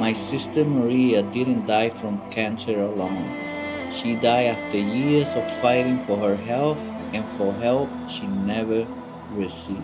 My sister Maria didn't die from cancer alone. She died after years of fighting for her health and for help she never received.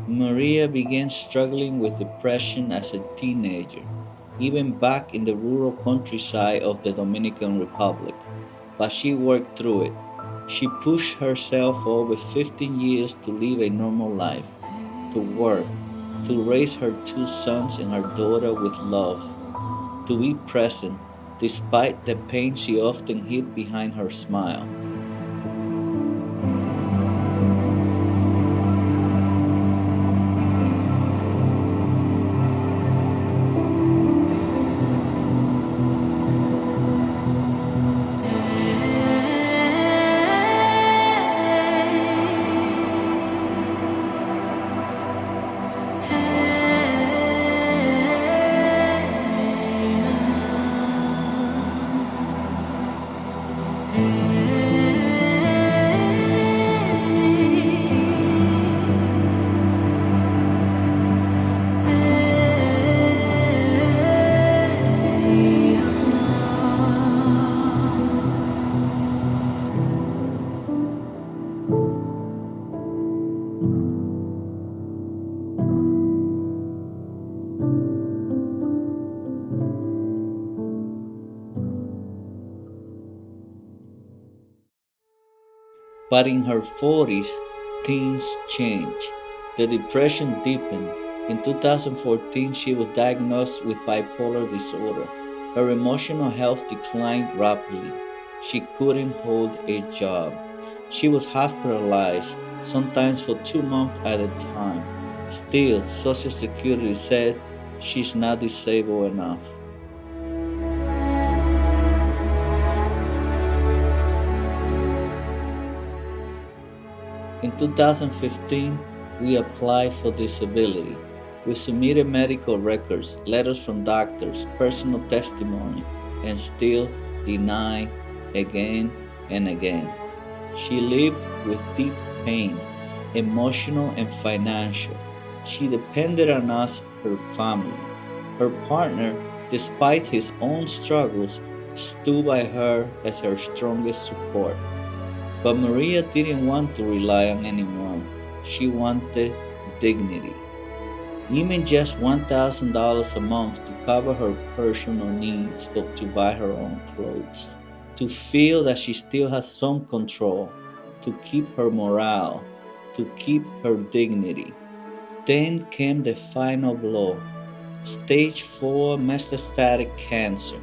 Maria began struggling with depression as a teenager, even back in the rural countryside of the Dominican Republic, but she worked through it. She pushed herself for over 15 years to live a normal life, to work, to raise her two sons and her daughter with love, to be present despite the pain she often hid behind her smile. But in her 40s, things changed. The depression deepened. In 2014, she was diagnosed with bipolar disorder. Her emotional health declined rapidly. She couldn't hold a job. She was hospitalized, sometimes for 2 months at a time. Still, Social Security said she's not disabled enough. In 2015, we applied for disability. We submitted medical records, letters from doctors, personal testimony, and still denied again and again. She lived with deep pain, emotional and financial. She depended on us, her family. Her partner, despite his own struggles, stood by her as her strongest support. But Maria didn't want to rely on anyone. She wanted dignity. Even just $1,000 a month to cover her personal needs or to buy her own clothes. To feel that she still has some control, to keep her morale, to keep her dignity. Then came the final blow. Stage 4 metastatic cancer.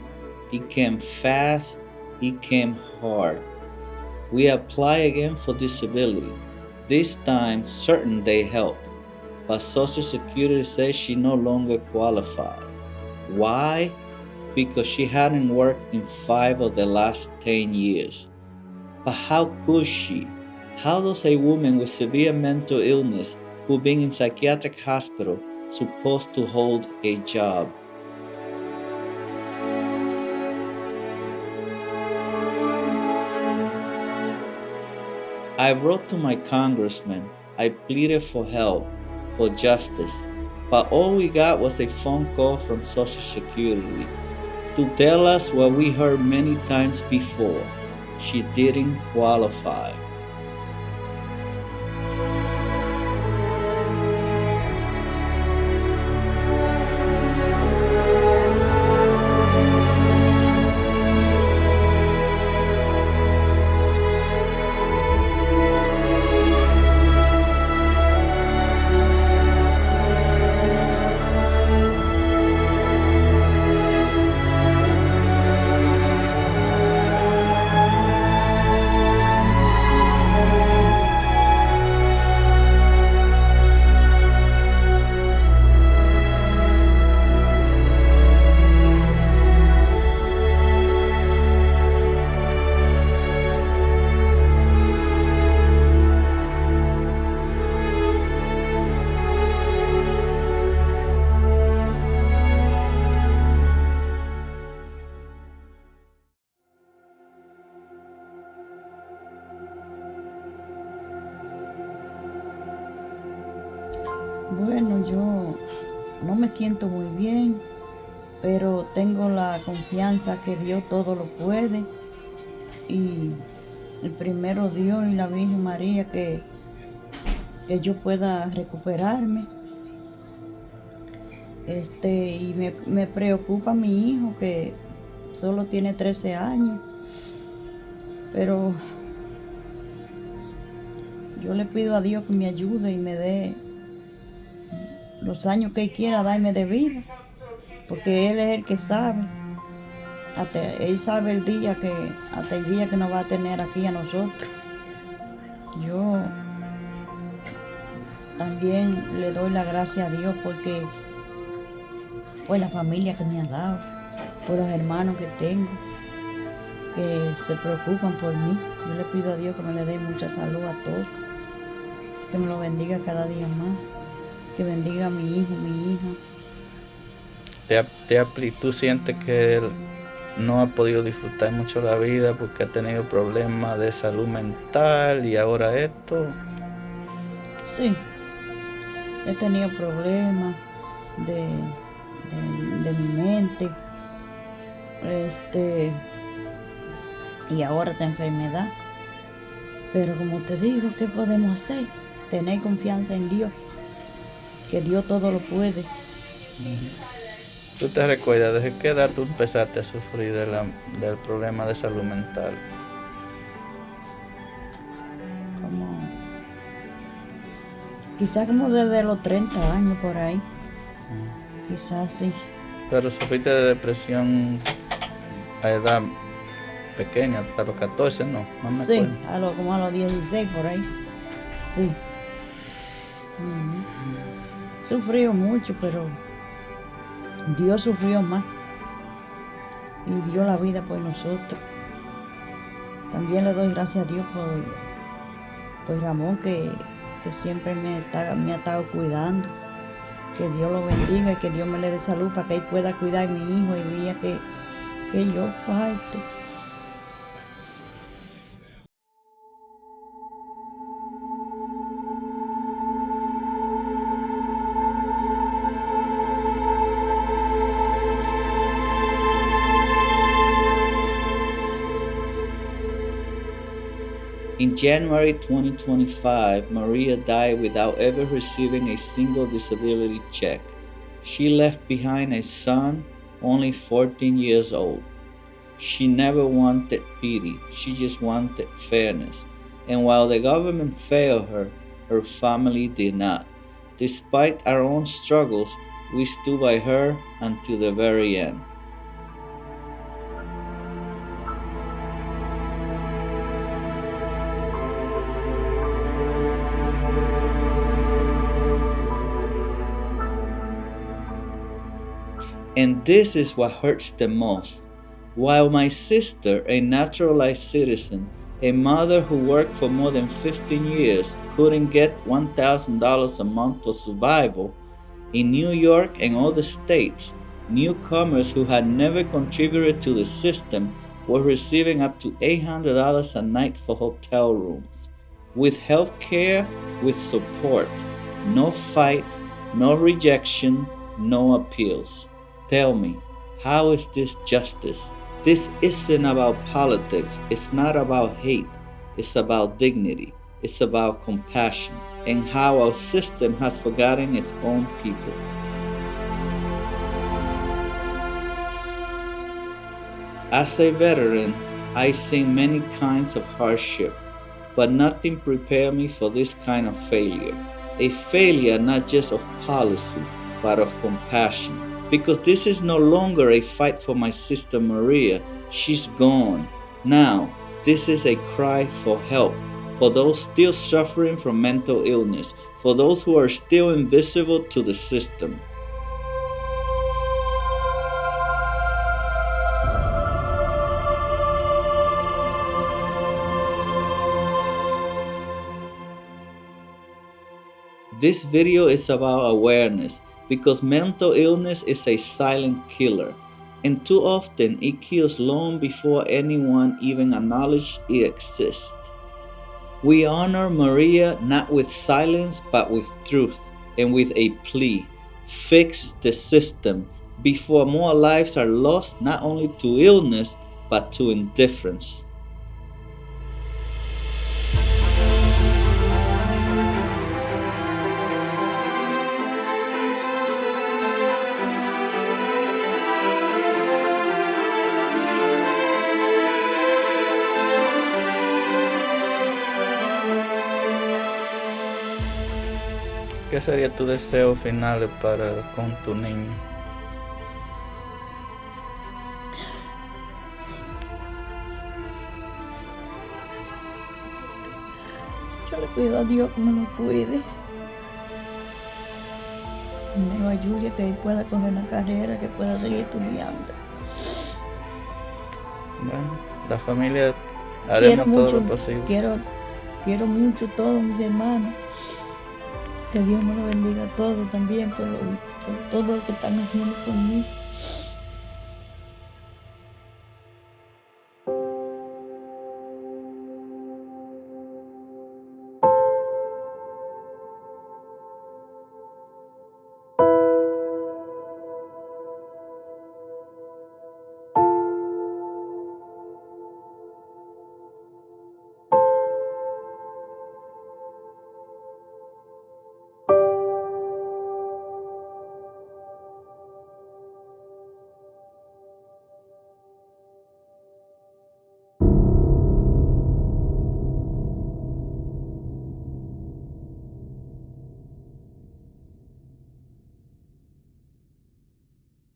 It came fast, it came hard. We apply again for disability, this time certain they help, but Social Security says she no longer qualified. Why? Because she hadn't worked in 5 of the last 10 years. But how could she? How does a woman with severe mental illness who been in psychiatric hospital supposed to hold a job? I wrote to my congressman. I pleaded for help, for justice, but all we got was a phone call from Social Security to tell us what we heard many times before. She didn't qualify. Bueno, yo no me siento muy bien, pero tengo la confianza que Dios todo lo puede. Y el primero Dios y la Virgen María que yo pueda recuperarme. Y me preocupa mi hijo que solo tiene 13 años, pero yo le pido a Dios que me ayude y me dé los años que Él quiera darme de vida, porque Él es el que sabe. Él sabe hasta el día que nos va a tener aquí a nosotros. Yo también le doy la gracia a Dios porque por la familia que me ha dado, por los hermanos que tengo, que se preocupan por mí. Yo le pido a Dios que me le dé mucha salud a todos, que me lo bendiga cada día más, que bendiga a mi hijo, mi hija. ¿Tú sientes que él no ha podido disfrutar mucho la vida porque ha tenido problemas de salud mental y ahora esto? Sí, he tenido problemas de mi mente, y ahora esta enfermedad. Pero como te digo, ¿qué podemos hacer? Tener confianza en Dios, que Dios todo lo puede. ¿Tú te recuerdas desde qué edad tú empezaste a sufrir del problema de salud mental? Quizás como desde los 30 años por ahí. Quizás sí. Pero sufriste de depresión a edad pequeña, a los 14, ¿no? No me sí, acuerdo. como a los 16 por ahí. Sí. Sufrió mucho, pero Dios sufrió más y dio la vida por nosotros. También le doy gracias a Dios por Ramón, que siempre me ha estado cuidando. Que Dios lo bendiga y que Dios me le dé salud para que él pueda cuidar a mi hijo el día que yo falte. In January 2025, Maria died without ever receiving a single disability check. She left behind a son only 14 years old. She never wanted pity, she just wanted fairness. And while the government failed her, her family did not. Despite our own struggles, we stood by her until the very end. And this is what hurts the most. While my sister, a naturalized citizen, a mother who worked for more than 15 years, couldn't get $1,000 a month for survival, in New York and other states, newcomers who had never contributed to the system were receiving up to $800 a night for hotel rooms. With health care, with support, no fight, no rejection, no appeals. Tell me, how is this justice? This isn't about politics, it's not about hate, it's about dignity, it's about compassion, and how our system has forgotten its own people. As a veteran, I've seen many kinds of hardship, but nothing prepared me for this kind of failure. A failure not just of policy, but of compassion. Because this is no longer a fight for my sister Maria. She's gone. Now, this is a cry for help, for those still suffering from mental illness, for those who are still invisible to the system. This video is about awareness, because mental illness is a silent killer, and too often it kills long before anyone even acknowledges it exists. We honor Maria not with silence but with truth, and with a plea: fix the system before more lives are lost not only to illness but to indifference. ¿Qué sería tu deseo final con tu niño? Yo le pido a Dios que me lo cuide, que me lo ayude, que él pueda coger una carrera, que pueda seguir estudiando. Bueno, la familia Quiero haremos todo mucho, lo posible. quiero mucho a todos mis hermanos. Que Dios me lo bendiga a todos también por todo lo que están haciendo por mí.